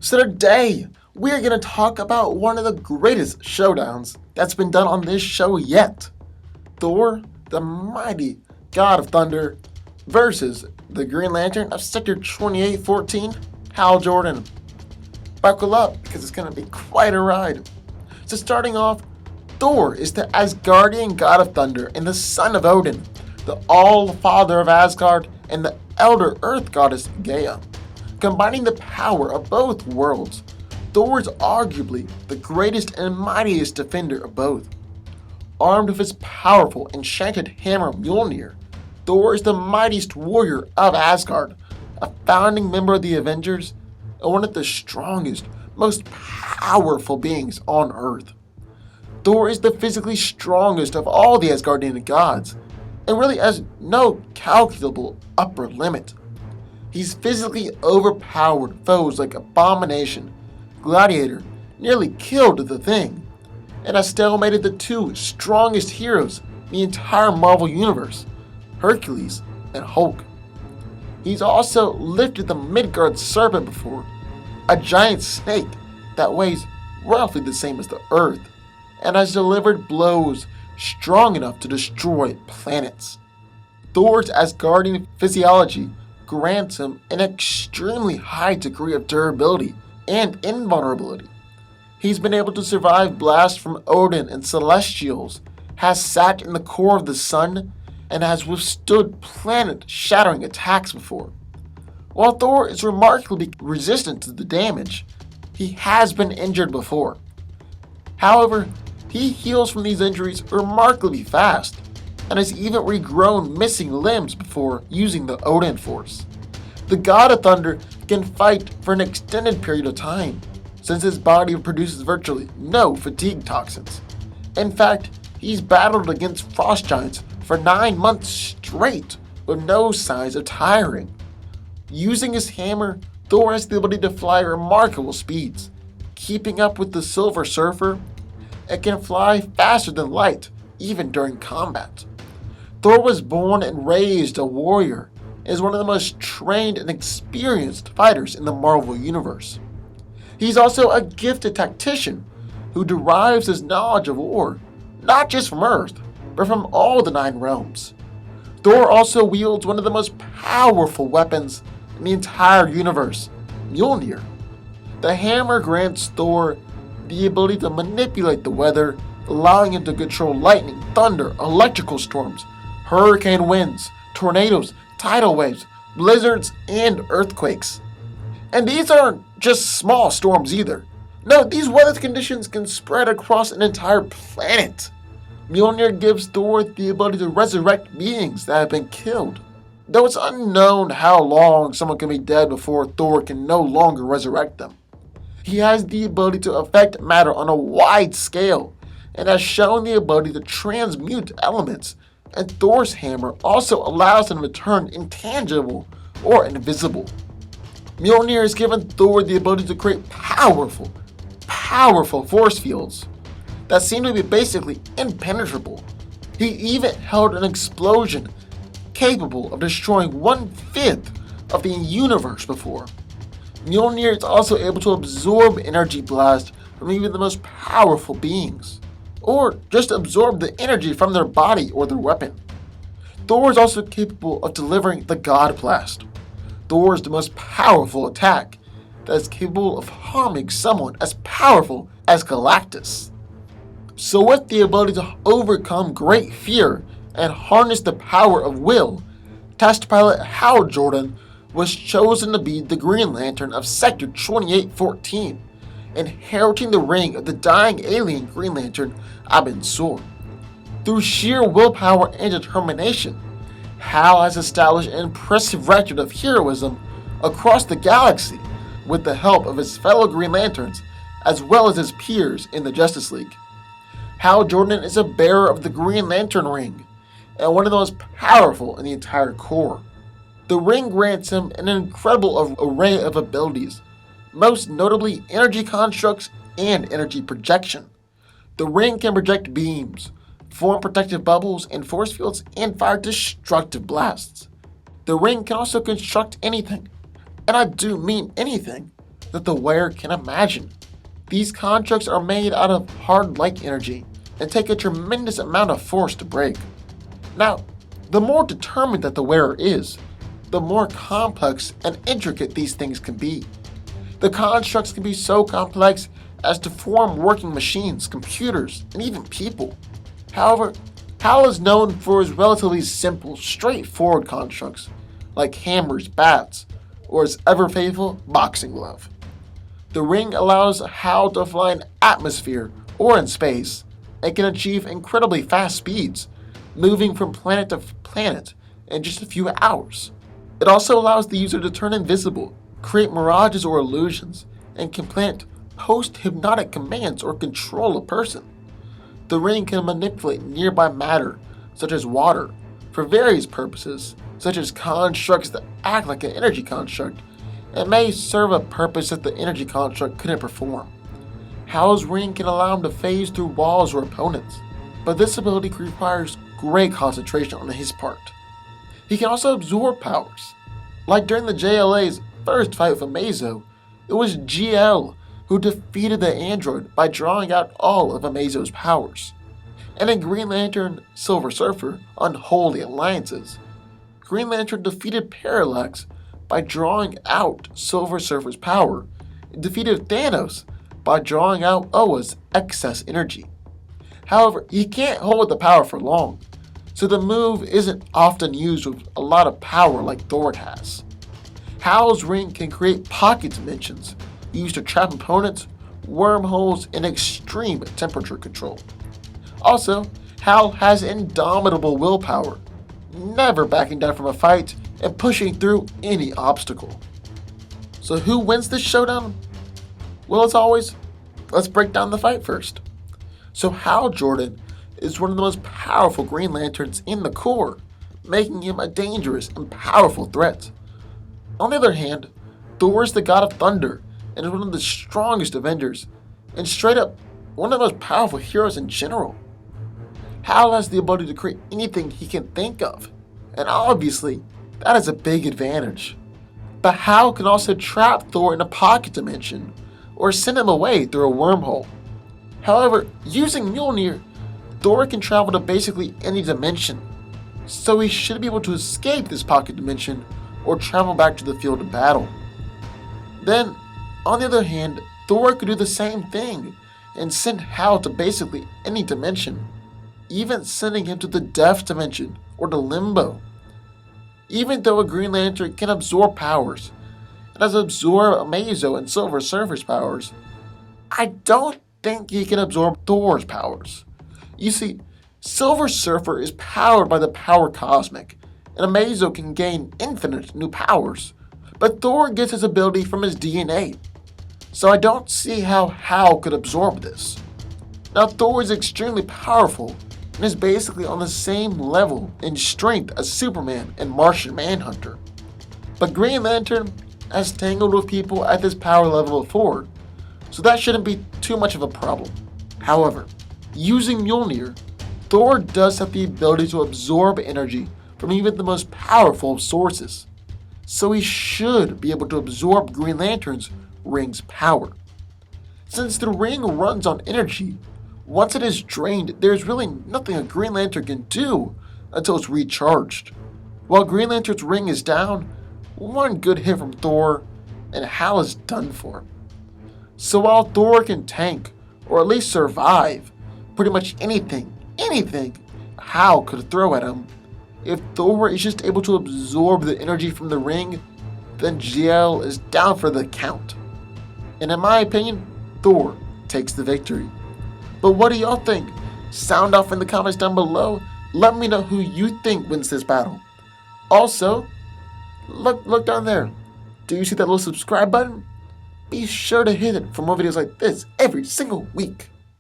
So today, we are going to talk about one of the greatest showdowns that's been done on this show yet. Thor, the mighty god of thunder, versus the Green Lantern of Sector 2814, Hal Jordan. Buckle up, because it's going to be quite a ride. So starting off, Thor is the Asgardian god of thunder and the son of Odin, the all-father of Asgard and the elder earth goddess Gaia. Combining the power of both worlds, Thor is arguably the greatest and mightiest defender of both. Armed with his powerful enchanted hammer Mjolnir, Thor is the mightiest warrior of Asgard, a founding member of the Avengers, and one of the strongest, most powerful beings on Earth. Thor is the physically strongest of all the Asgardian gods, and really has no calculable upper limit. He's physically overpowered foes like Abomination, Gladiator, nearly killed the Thing, and has stalemated the two strongest heroes in the entire Marvel Universe, Hercules and Hulk. He's also lifted the Midgard Serpent before, a giant snake that weighs roughly the same as the Earth, and has delivered blows strong enough to destroy planets. Thor's Asgardian physiology grants him an extremely high degree of durability and invulnerability. He's been able to survive blasts from Odin and Celestials, has sat in the core of the sun, and has withstood planet-shattering attacks before. While Thor is remarkably resistant to the damage, he has been injured before. However, he heals from these injuries remarkably fast, and has even regrown missing limbs before using the Odin Force. The God of Thunder can fight for an extended period of time, since his body produces virtually no fatigue toxins. In fact, he's battled against frost giants for 9 months straight with no signs of tiring. Using his hammer, Thor has the ability to fly remarkable speeds, keeping up with the Silver Surfer. It can fly faster than light, even during combat. Thor was born and raised a warrior and is one of the most trained and experienced fighters in the Marvel Universe. He's also a gifted tactician who derives his knowledge of war not just from Earth, but from all the 9 realms. Thor also wields one of the most powerful weapons in the entire universe, Mjolnir. The hammer grants Thor the ability to manipulate the weather, allowing him to control lightning, thunder, electrical storms, hurricane winds, tornadoes, tidal waves, blizzards, and earthquakes. And these aren't just small storms either. No, these weather conditions can spread across an entire planet. Mjolnir gives Thor the ability to resurrect beings that have been killed. Though it's unknown how long someone can be dead before Thor can no longer resurrect them. He has the ability to affect matter on a wide scale, and has shown the ability to transmute elements, and Thor's hammer also allows him to turn intangible or invisible. Mjolnir has given Thor the ability to create powerful force fields that seem to be basically impenetrable. He even held an explosion capable of destroying 1/5 of the universe before. Mjolnir is also able to absorb energy blast from even the most powerful beings, or just absorb the energy from their body or their weapon. Thor is also capable of delivering the God Blast. Thor is the most powerful attack that is capable of harming someone as powerful as Galactus. So with the ability to overcome great fear and harness the power of will, test pilot Hal Jordan was chosen to be the Green Lantern of Sector 2814, inheriting the ring of the dying alien Green Lantern Abin Sur. Through sheer willpower and determination, Hal has established an impressive record of heroism across the galaxy with the help of his fellow Green Lanterns as well as his peers in the Justice League. Hal Jordan is a bearer of the Green Lantern ring and one of the most powerful in the entire Corps. The ring grants him an incredible array of abilities, most notably energy constructs and energy projection. The ring can project beams, form protective bubbles and force fields, and fire destructive blasts. The ring can also construct anything, and I do mean anything, that the wearer can imagine. These constructs are made out of hard light energy and take a tremendous amount of force to break. Now, the more determined that the wearer is, the more complex and intricate these things can be. The constructs can be so complex as to form working machines, computers, and even people. However, Hal is known for his relatively simple, straightforward constructs, like hammers, bats, or his ever-faithful boxing glove. The ring allows Hal to fly in atmosphere or in space, and can achieve incredibly fast speeds, moving from planet to planet in just a few hours. It also allows the user to turn invisible, create mirages or illusions, and can plant post-hypnotic commands or control a person. The ring can manipulate nearby matter, such as water, for various purposes, such as constructs that act like an energy construct, and may serve a purpose that the energy construct couldn't perform. Hal's ring can allow him to phase through walls or opponents, but this ability requires great concentration on his part. He can also absorb powers. Like during the JLA's first fight with Amazo, it was GL who defeated the android by drawing out all of Amazo's powers. And in Green Lantern Silver Surfer Unholy Alliances, Green Lantern defeated Parallax by drawing out Silver Surfer's power and defeated Thanos by drawing out Oa's excess energy. However, he can't hold the power for long, so the move isn't often used with a lot of power like Thor has. Hal's ring can create pocket dimensions used to trap opponents, wormholes, and extreme temperature control. Also, Hal has indomitable willpower, never backing down from a fight and pushing through any obstacle. So who wins this showdown? Well, as always, let's break down the fight first. So Hal Jordan is one of the most powerful Green Lanterns in the Corps, making him a dangerous and powerful threat. On the other hand, Thor is the god of thunder and is one of the strongest Avengers, and straight up one of the most powerful heroes in general. Hal has the ability to create anything he can think of, and obviously, that is a big advantage. But Hal can also trap Thor in a pocket dimension, or send him away through a wormhole. However, using Mjolnir, Thor can travel to basically any dimension, so he should be able to escape this pocket dimension or travel back to the field of battle. Then, on the other hand, Thor could do the same thing and send Hal to basically any dimension, even sending him to the Death Dimension or to Limbo. Even though a Green Lantern can absorb powers, and has absorbed Amazo and Silver Surfer's powers, I don't think he can absorb Thor's powers. You see, Silver Surfer is powered by the power cosmic, and Amazo can gain infinite new powers, but Thor gets his ability from his DNA, so I don't see how Hal could absorb this. Now Thor is extremely powerful, and is basically on the same level in strength as Superman and Martian Manhunter. But Green Lantern has tangled with people at this power level before, so that shouldn't be too much of a problem. However, using Mjolnir, Thor does have the ability to absorb energy from even the most powerful of sources, so he should be able to absorb Green Lantern's ring's power. Since the ring runs on energy, once it is drained, there's really nothing a Green Lantern can do until it's recharged. While Green Lantern's ring is down, one good hit from Thor, and Hal is done for. So while Thor can tank, or at least survive, pretty much anything Hal could throw at him, if Thor is just able to absorb the energy from the ring, then GL is down for the count. And in my opinion, Thor takes the victory. But what do y'all think? Sound off in the comments down below. Let me know who you think wins this battle. Also, look down there. Do you see that little subscribe button? Be sure to hit it for more videos like this every single week.